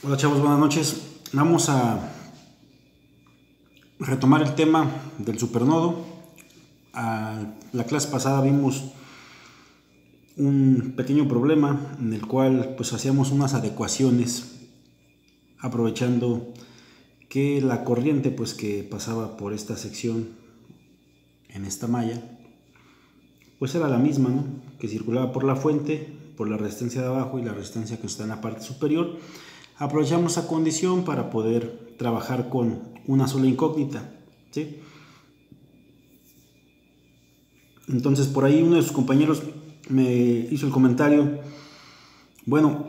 Hola chavos, buenas noches. Vamos a retomar el tema del supernodo. La clase pasada vimos un pequeño problema en el cual pues hacíamos unas adecuaciones aprovechando que la corriente pues que pasaba por esta sección en esta malla pues era la misma, ¿no? Que circulaba por la fuente, por la resistencia de abajo y la resistencia que está en la parte superior. Aprovechamos esa condición para poder trabajar con una sola incógnita, ¿sí? Entonces por ahí uno de sus compañeros me hizo el comentario, bueno,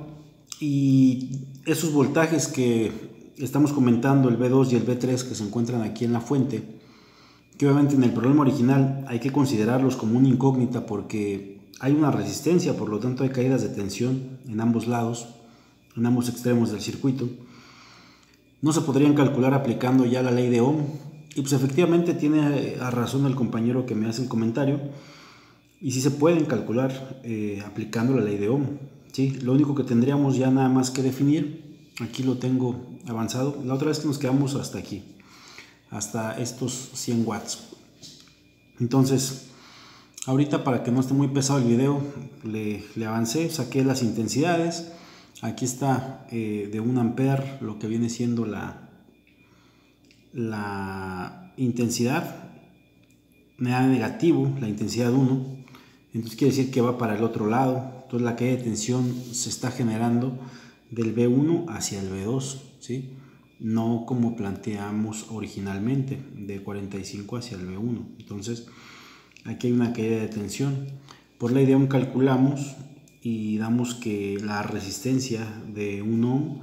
y esos voltajes que estamos comentando, el V2 y el V3 que se encuentran aquí en la fuente, que obviamente en el problema original hay que considerarlos como una incógnita porque hay una resistencia, por lo tanto hay caídas de tensión en ambos lados, en ambos extremos del circuito. No se podrían calcular aplicando ya la ley de Ohm. Y pues efectivamente tiene a razón el compañero que me hace el comentario. Y sí se pueden calcular aplicando la ley de Ohm. ¿Sí? Lo único que tendríamos ya nada más que definir, aquí lo tengo avanzado. La otra vez que nos quedamos hasta aquí, hasta estos 100 watts. Entonces, ahorita para que no esté muy pesado el video, le avancé, saqué las intensidades. Aquí está de 1 ampere lo que viene siendo la intensidad. Me da negativo la intensidad 1. Entonces quiere decir que va para el otro lado. Entonces la caída de tensión se está generando del V1 hacia el V2, ¿sí? No como planteamos originalmente, de 45 hacia el V1. Entonces aquí hay una caída de tensión. Por ley de Ohm calculamos y damos que la resistencia de 1 ohm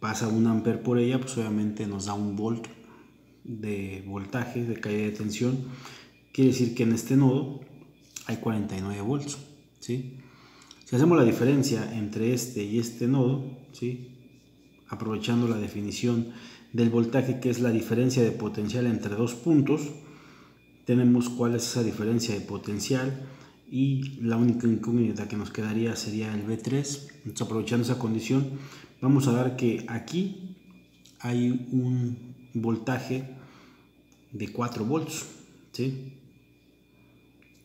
pasa 1 ampere por ella, pues obviamente nos da 1 volt de voltaje, de caída de tensión. Quiere decir que en este nodo hay 49 volts, ¿sí? Si hacemos la diferencia entre este y este nodo, ¿sí? Aprovechando la definición del voltaje, que es la diferencia de potencial entre dos puntos, tenemos cuál es esa diferencia de potencial y la única incógnita que nos quedaría sería el V3. Entonces, aprovechando esa condición, vamos a dar que aquí hay un voltaje de 4 volts, ¿sí?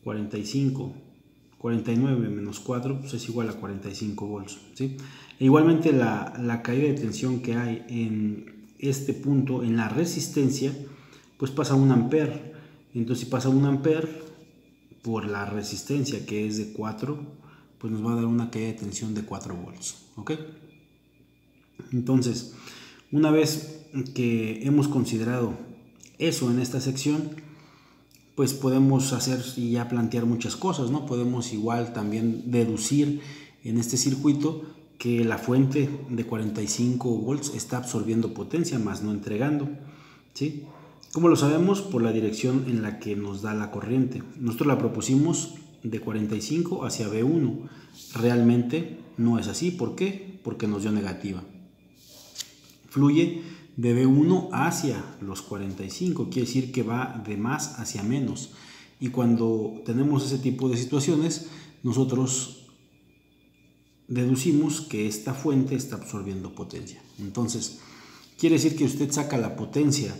49 menos 4 pues es igual a 45 volts, ¿sí? E igualmente la caída de tensión que hay en este punto, en la resistencia, pues pasa 1 ampere. Entonces si pasa 1 ampere por la resistencia que es de 4, pues nos va a dar una caída de tensión de 4 volts, ¿ok? Entonces, una vez que hemos considerado eso en esta sección, pues podemos hacer y ya plantear muchas cosas, ¿no? Podemos igual también deducir en este circuito que la fuente de 45 volts está absorbiendo potencia, más no entregando, ¿sí? ¿Cómo lo sabemos? Por la dirección en la que nos da la corriente. Nosotros la propusimos de 45 hacia V1. Realmente no es así. ¿Por qué? Porque nos dio negativa. Fluye de V1 hacia los 45, quiere decir que va de más hacia menos. Y cuando tenemos ese tipo de situaciones, nosotros deducimos que esta fuente está absorbiendo potencia. Entonces, quiere decir que usted saca la potencia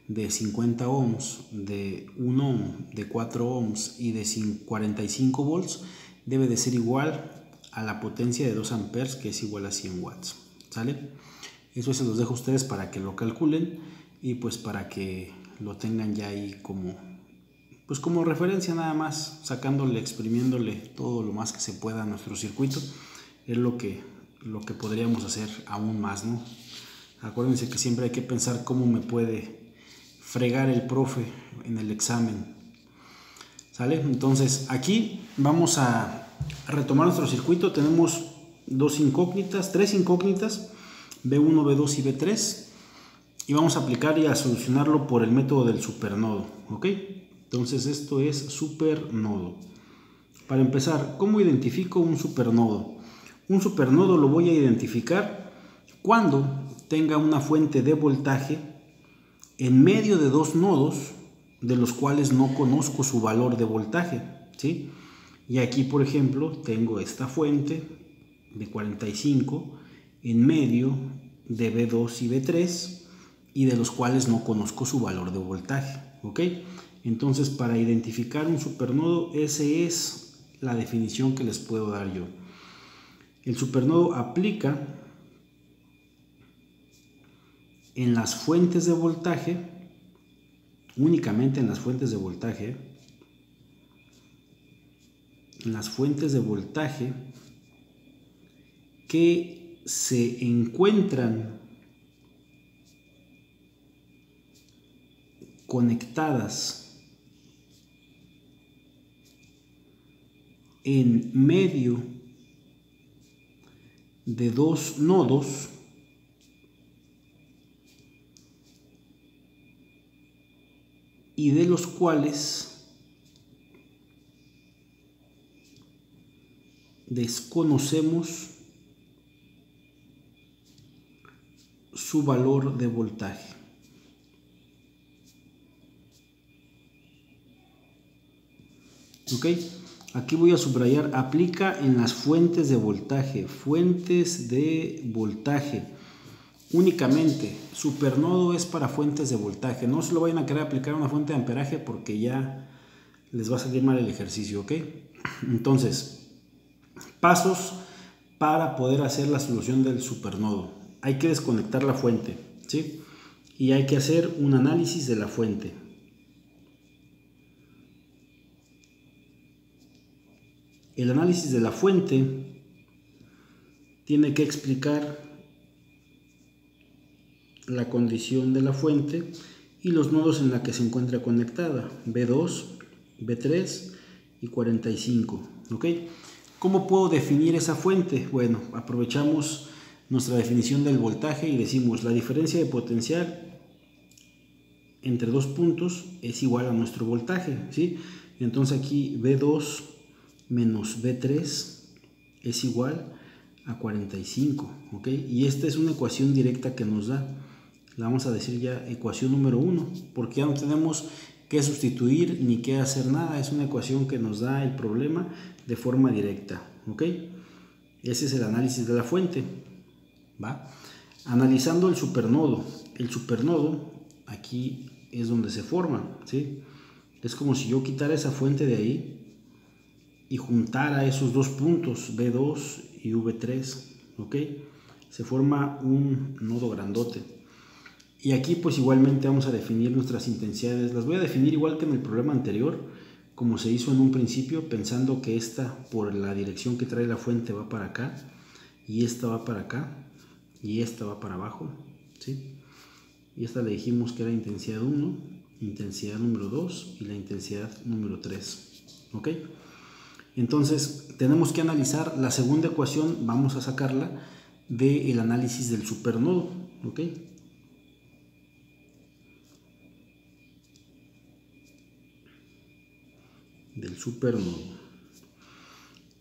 de 50 ohms, de 1 ohm, de 4 ohms y de 45 volts, debe de ser igual a la potencia de 2 amperes, que es igual a 100 watts. ¿Sale? Eso se los dejo a ustedes para que lo calculen y pues para que lo tengan ya ahí como, pues como referencia nada más, sacándole, exprimiéndole todo lo más que se pueda a nuestro circuito. Es lo que podríamos hacer aún más, ¿no? Acuérdense que siempre hay que pensar cómo me puede fregar el profe en el examen. ¿Sale? Entonces aquí vamos a retomar nuestro circuito. Tenemos tres incógnitas, V1, V2 y V3, y vamos a aplicar y a solucionarlo por el método del supernodo, ¿ok? Entonces esto es supernodo. Para empezar, ¿cómo identifico un supernodo? Un supernodo lo voy a identificar cuando tenga una fuente de voltaje en medio de dos nodos de los cuales no conozco su valor de voltaje, ¿sí? Y aquí, por ejemplo, tengo esta fuente de 45 en medio de B2 y B3 y de los cuales no conozco su valor de voltaje, ¿ok? Entonces, para identificar un supernodo, esa es la definición que les puedo dar yo. El supernodo aplica en las fuentes de voltaje, únicamente en las fuentes de voltaje, que se encuentran conectadas en medio de dos nodos y de los cuales desconocemos su valor de voltaje. ¿Ok? Aquí voy a subrayar, aplica en las fuentes de voltaje. Fuentes de voltaje. Únicamente, supernodo es para fuentes de voltaje. No se lo vayan a querer aplicar a una fuente de amperaje porque ya les va a salir mal el ejercicio, ¿ok? Entonces, pasos para poder hacer la solución del supernodo. Hay que desconectar la fuente, ¿sí? Y hay que hacer un análisis de la fuente. El análisis de la fuente tiene que explicar la condición de la fuente y los nodos en la que se encuentra conectada, B2, B3 y 45, ¿ok? ¿Cómo puedo definir esa fuente? Bueno, aprovechamos nuestra definición del voltaje y decimos la diferencia de potencial entre dos puntos es igual a nuestro voltaje, ¿sí? Entonces aquí B2 menos B3 es igual a 45, ¿ok? Y esta es una ecuación directa que nos da. La vamos a decir ya ecuación número 1, porque ya no tenemos que sustituir ni que hacer nada. Es una ecuación que nos da el problema de forma directa, ¿ok? Ese es el análisis de la fuente, ¿va? Analizando el supernodo. El supernodo aquí es donde se forma, ¿sí? Es como si yo quitara esa fuente de ahí y juntara esos dos puntos, B2 y V3, ¿ok? Se forma un nodo grandote. Y aquí pues igualmente vamos a definir nuestras intensidades. Las voy a definir igual que en el problema anterior, como se hizo en un principio, pensando que esta por la dirección que trae la fuente va para acá, y esta va para acá, y esta va para abajo, ¿sí? Y esta le dijimos que era intensidad 1, intensidad número 2 y la intensidad número 3, ¿ok? Entonces tenemos que analizar la segunda ecuación, vamos a sacarla del análisis del supernodo, ¿ok? Del supernodo.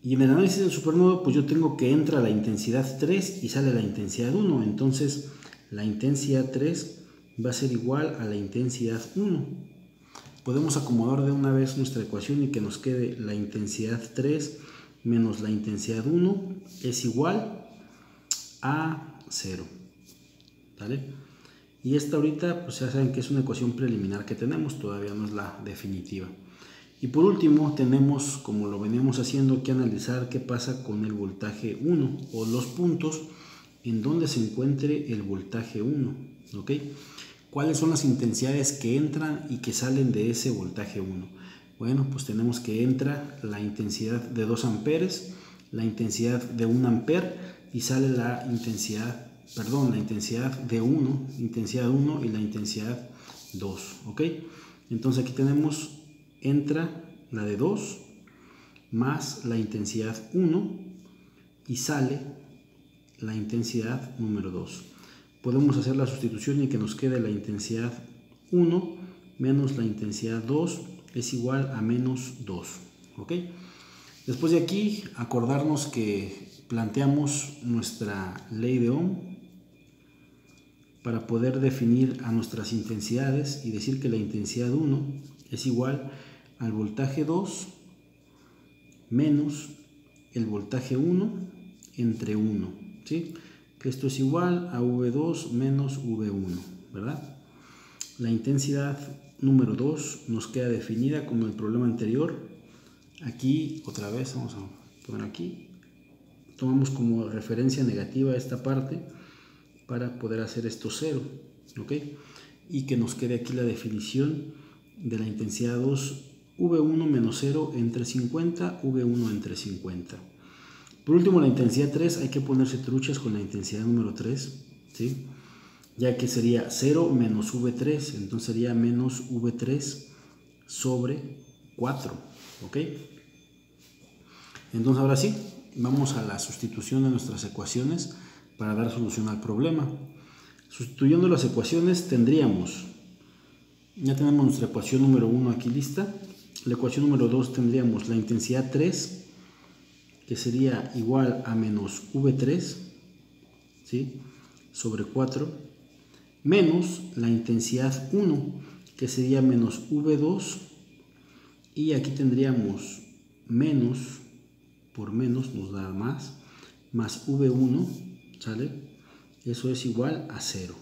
Y en el análisis del supernodo, pues yo tengo que entra la intensidad 3 y sale la intensidad 1. Entonces, la intensidad 3 va a ser igual a la intensidad 1. Podemos acomodar de una vez nuestra ecuación y que nos quede la intensidad 3 menos la intensidad 1 es igual a 0. ¿Vale? Y esta ahorita, pues ya saben que es una ecuación preliminar que tenemos, todavía no es la definitiva. Y por último tenemos, como lo veníamos haciendo, que analizar qué pasa con el voltaje 1 o los puntos en donde se encuentre el voltaje 1, ¿ok? ¿Cuáles son las intensidades que entran y que salen de ese voltaje 1? Bueno, pues tenemos que entra la intensidad de 2 amperes, la intensidad de 1 amper y sale la intensidad, la intensidad de 1, intensidad 1 y la intensidad 2, ¿ok? Entonces aquí tenemos entra la de 2 más la intensidad 1 y sale la intensidad número 2. Podemos hacer la sustitución y que nos quede la intensidad 1 menos la intensidad 2 es igual a menos 2. ¿Ok? Después de aquí, acordarnos que planteamos nuestra ley de Ohm para poder definir a nuestras intensidades y decir que la intensidad 1 es igual al voltaje 2 menos el voltaje 1 entre 1, ¿sí? que esto es igual a V2 menos V1, ¿verdad? La intensidad número 2 nos queda definida como el problema anterior. Aquí, otra vez, vamos a poner aquí, tomamos como referencia negativa esta parte para poder hacer esto 0, ¿ok? Y que nos quede aquí la definición de la intensidad 2, V1 menos 0 entre 50, V1 entre 50. Por último, la intensidad 3, hay que ponerse truchas con la intensidad número 3, ¿sí? Ya que sería 0 menos V3, entonces sería menos V3 sobre 4, ¿ok? Entonces ahora sí, vamos a la sustitución de nuestras ecuaciones para dar solución al problema. Sustituyendo las ecuaciones tendríamos, ya tenemos nuestra ecuación número 1 aquí lista. La ecuación número 2 tendríamos la intensidad 3, que sería igual a menos V3, ¿sí? Sobre 4, menos la intensidad 1, que sería menos V2, y aquí tendríamos menos, por menos nos da más V1, ¿sale? Eso es igual a 0,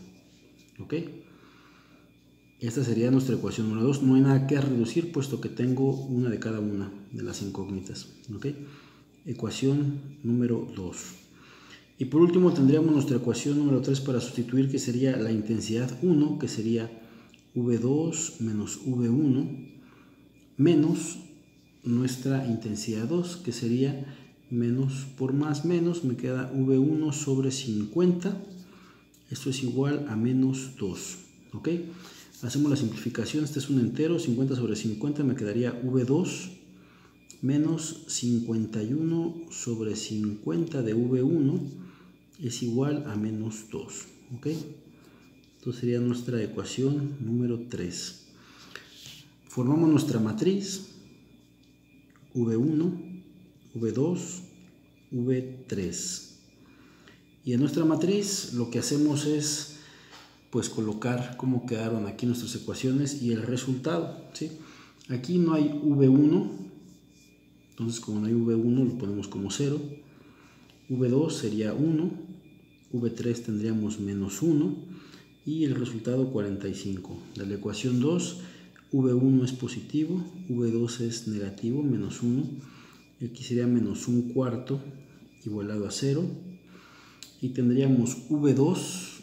¿ok? Esta sería nuestra ecuación número 2. No hay nada que reducir, puesto que tengo una de cada una de las incógnitas, ¿ok? Ecuación número 2. Y por último tendríamos nuestra ecuación número 3 para sustituir, que sería la intensidad 1, que sería V2 menos V1, menos nuestra intensidad 2, que sería menos por más menos, me queda V1 sobre 50, esto es igual a menos 2, ¿ok? Hacemos la simplificación, este es un entero, 50 sobre 50 me quedaría V2 menos 51 sobre 50 de V1 es igual a menos 2, ¿ok? Entonces sería nuestra ecuación número 3. Formamos nuestra matriz V1, V2, V3. Y en nuestra matriz lo que hacemos es pues colocar cómo quedaron aquí nuestras ecuaciones y el resultado, ¿sí? Aquí no hay V1, entonces como no hay V1 lo ponemos como 0. V2 sería 1, V3 tendríamos menos 1 y el resultado 45. De la ecuación 2, V1 es positivo, V2 es negativo, menos 1. Y aquí sería menos 1/4 igualado a 0. Y tendríamos V2,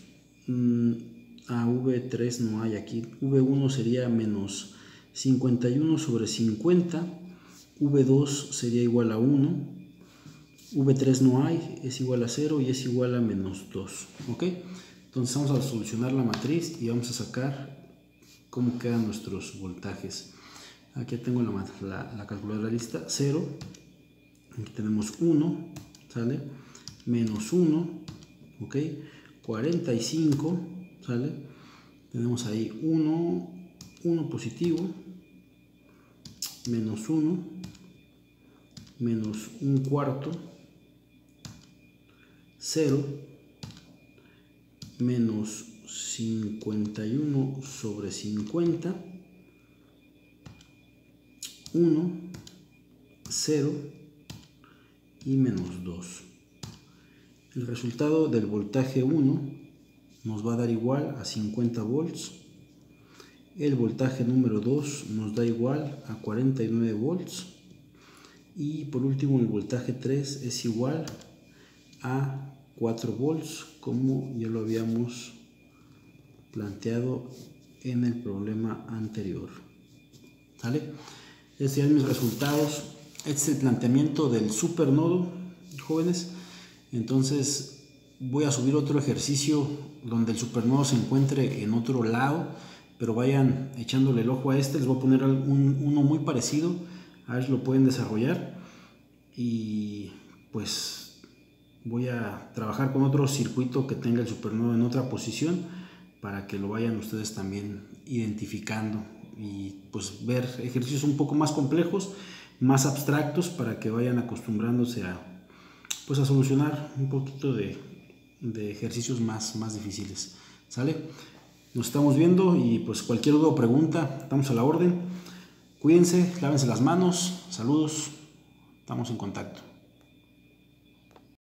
V3 no hay aquí. V1 sería menos 51 sobre 50. V2 sería igual a 1. V3 no hay, es igual a 0 y es igual a menos 2. ¿Ok? Entonces vamos a solucionar la matriz y vamos a sacar cómo quedan nuestros voltajes. Aquí tengo la calculadora lista. 0, aquí tenemos 1, ¿sale? Menos 1, ¿ok? 45, ¿sale? Tenemos ahí 1 positivo, menos 1, menos 1/4, 0, menos 51 sobre 50, 1, 0 y menos 2. El resultado del voltaje 1 nos va a dar igual a 50 volts. El voltaje número 2 nos da igual a 49 volts. Y por último el voltaje 3 es igual a 4 volts, como ya lo habíamos planteado en el problema anterior. ¿Sale? Estos serían mis resultados. Este es el planteamiento del supernodo, jóvenes. Entonces voy a subir otro ejercicio donde el supernodo se encuentre en otro lado, pero vayan echándole el ojo a este. Les voy a poner uno muy parecido, a ver si lo pueden desarrollar. Y pues voy a trabajar con otro circuito que tenga el supernodo en otra posición para que lo vayan ustedes también identificando y pues ver ejercicios un poco más complejos, más abstractos, para que vayan acostumbrándose a solucionar un poquito de ejercicios más difíciles. ¿Sale? Nos estamos viendo y pues cualquier duda o pregunta, estamos a la orden. Cuídense, lávense las manos, saludos, estamos en contacto.